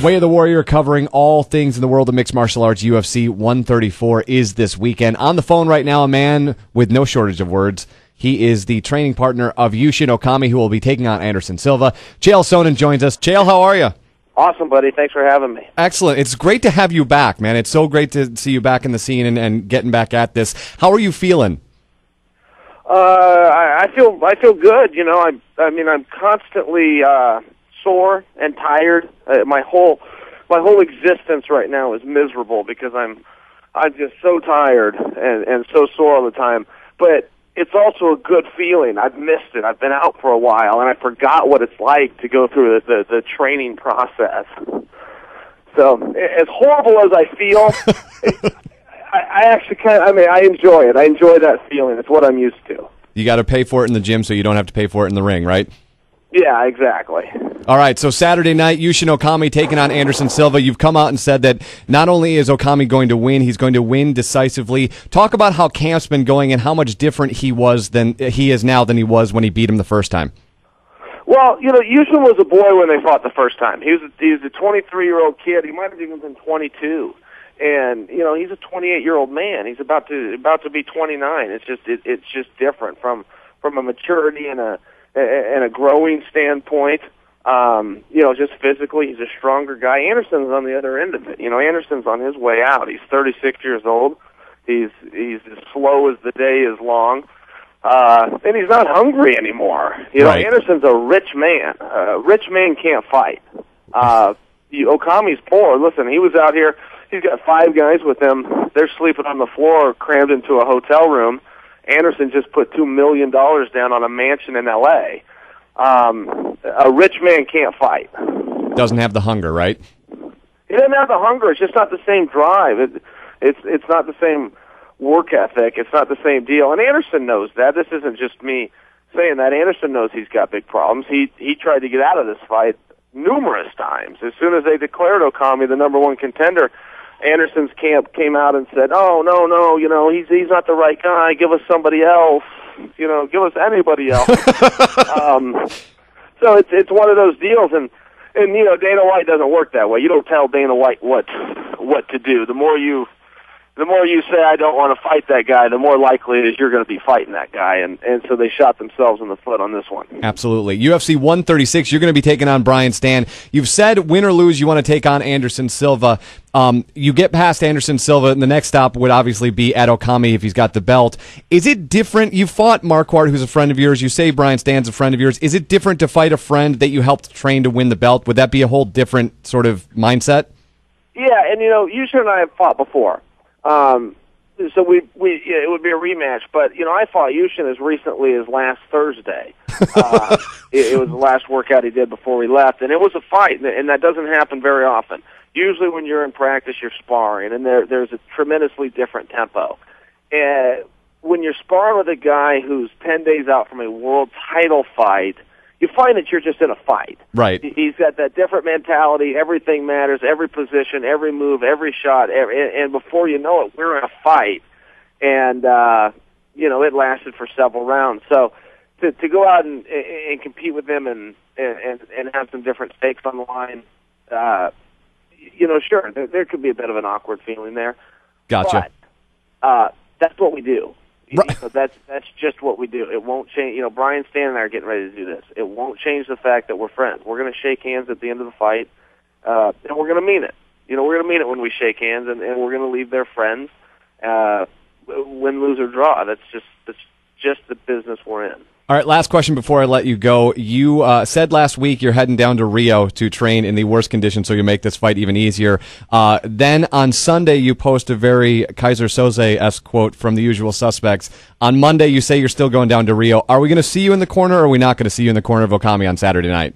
Way of the Warrior, covering all things in the world of mixed martial arts. UFC 134 is this weekend. On the phone right now, a man with no shortage of words. He is the training partner of Yushin Okami, who will be taking on Anderson Silva. Chael Sonnen joins us. Chael, how are you? Awesome, buddy. Thanks for having me. Excellent. It's great to have you back, man. It's so great to see you back in the scene and getting back at this. How are you feeling? I feel good. You know, I'm constantly sore and tired. My whole existence right now is miserable because I'm just so tired and so sore all the time. But it's also a good feeling. I've missed it. I've been out for a while, and I forgot what it's like to go through the training process. So, as horrible as I feel, I actually I enjoy it. I enjoy that feeling. It's what I'm used to. You got to pay for it in the gym so you don't have to pay for it in the ring, right? Yeah, exactly. All right, so Saturday night, Yushin Okami taking on Anderson Silva. You've come out and said that not only is Okami going to win, he's going to win decisively. Talk about how camp's been going and how much different he is now than he was when he beat him the first time. Well, you know, Yushin was a boy when they fought the first time. He was a 23-year-old kid. He might have even been 22. And, you know, he's a 28-year-old man. He's about to be 29. It's just different from a maturity and a growing standpoint. You know, just physically, he's a stronger guy. Anderson's on the other end of it. You know, Anderson's on his way out. He's 36 years old. He's as slow as the day is long. And he's not hungry anymore. You know, right. Anderson's a rich man. A rich man can't fight. Okami's poor. Listen, he was out here. He's got 5 guys with him. They're sleeping on the floor, crammed into a hotel room. Anderson just put $2 million down on a mansion in L.A. A rich man can't fight. Doesn't have the hunger, right? He doesn't have the hunger. It's just not the same drive. It's not the same work ethic. It's not the same deal. And Anderson knows that. This isn't just me saying that. Anderson knows he's got big problems. He tried to get out of this fight numerous times. As soon as they declared Okami the number 1 contender, Anderson's camp came out and said, "Oh, no, you know, he's not the right guy. Give us somebody else. You know, give us anybody else." So it's one of those deals, and you know, Dana White doesn't work that way. You don't tell Dana White what to do. The more you say, "I don't want to fight that guy," the more likely it is you're going to be fighting that guy, and so they shot themselves in the foot on this one. Absolutely. UFC 136, you're going to be taking on Stann. You've said, win or lose, you want to take on Anderson Silva. You get past Anderson Silva, and the next stop would obviously be at Okami if he's got the belt. Is it different? You fought Marquardt, who's a friend of yours. You say Stann's a friend of yours. Is it different to fight a friend that you helped train to win the belt? Would that be a whole different sort of mindset? Yeah, and you know, Yushin and I have fought before. So it would be a rematch, but you know, I fought Yushin as recently as last Thursday. It was the last workout he did before we left, and it was a fight, and that doesn't happen very often. Usually, when you're in practice, you're sparring, and there's a tremendously different tempo. And when you're sparring with a guy who's 10 days out from a world title fight, you find that you're just in a fight. Right. He's got that different mentality. Everything matters. Every position, every move, every shot. And before you know it, we're in a fight. And, you know, it lasted for several rounds. So to go out and compete with him and have some different stakes on the line, you know, sure, there could be a bit of an awkward feeling there. Gotcha. But that's what we do. Right. So that's just what we do. It won't change. You know, Stann and I are getting ready to do this. It won't change the fact that we're friends. We're going to shake hands at the end of the fight, and we're going to mean it. You know, we're going to mean it when we shake hands, and we're going to leave there friends. Win, lose, or draw. That's just the business we're in. All right, last question before I let you go. You said last week you're heading down to Rio to train in the worst conditions so you make this fight even easier. Then on Sunday you post a very Kaiser Soze-esque quote from The Usual Suspects. On Monday you say you're still going down to Rio. Are we going to see you in the corner, or are we not going to see you in the corner of Okami on Saturday night?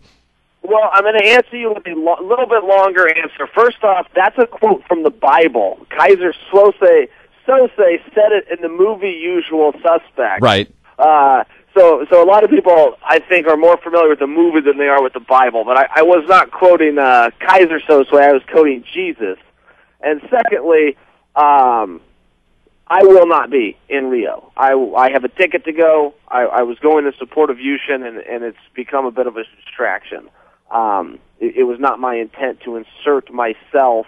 Well, I'm going to answer you with a little bit longer answer. First off, that's a quote from the Bible. Kaiser Soze said it in the movie Usual Suspects. Right. So a lot of people, I think, are more familiar with the movie than they are with the Bible. But I was not quoting Kaiser Soze. I was quoting Jesus. And secondly, I will not be in Rio. I have a ticket to go. I was going in support of Yushin, and it's become a bit of a distraction. It was not my intent to insert myself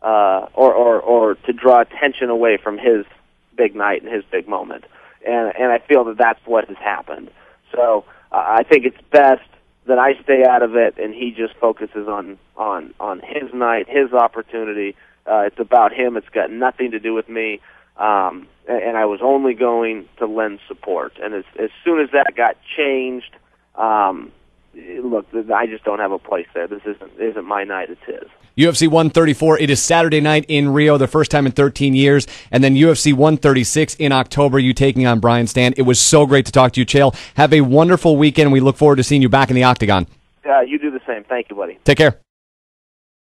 or to draw attention away from his big night and his big moment. And I feel that that's what has happened. So I think it's best that I stay out of it and he just focuses on his night, his opportunity. It's about him. It's got nothing to do with me. And I was only going to lend support. And as soon as that got changed, look, I just don't have a place there. This isn't my night, it's his. UFC 134, it is Saturday night in Rio, the first time in 13 years, and then UFC 136 in October, you taking on Brian Stann. It was so great to talk to you, Chael. Have a wonderful weekend. We look forward to seeing you back in the octagon. You do the same. Thank you, buddy. Take care.